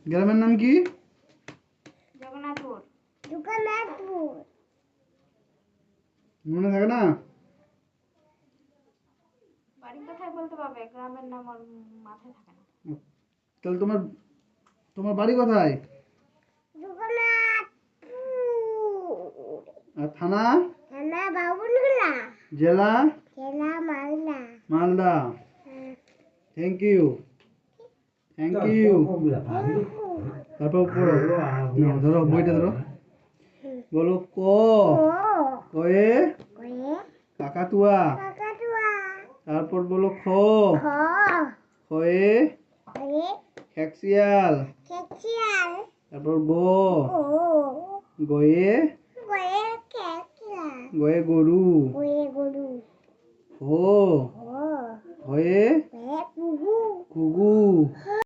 গ্রামের নাম কি? জগন্নাথপুর। মনে থাকে না? বাড়ি কোথায় বলতে পারবে, গ্রামের নাম আর মাথায় থাকে না। তাহলে তোমার তোমার বাড়ি কোথায়? আর থানা? জেলা? Malda. Thank you. Thank you. তারপর পড়ো। না, ধরো বইটা ধরো। বলো ক। কয়ে কাকাতুয়া। তারপর বলো খ। খয়ে খেকশিয়াল। তারপর গ। গয়ে গয়ে গরু। হো। হয়ে ঘুঘু।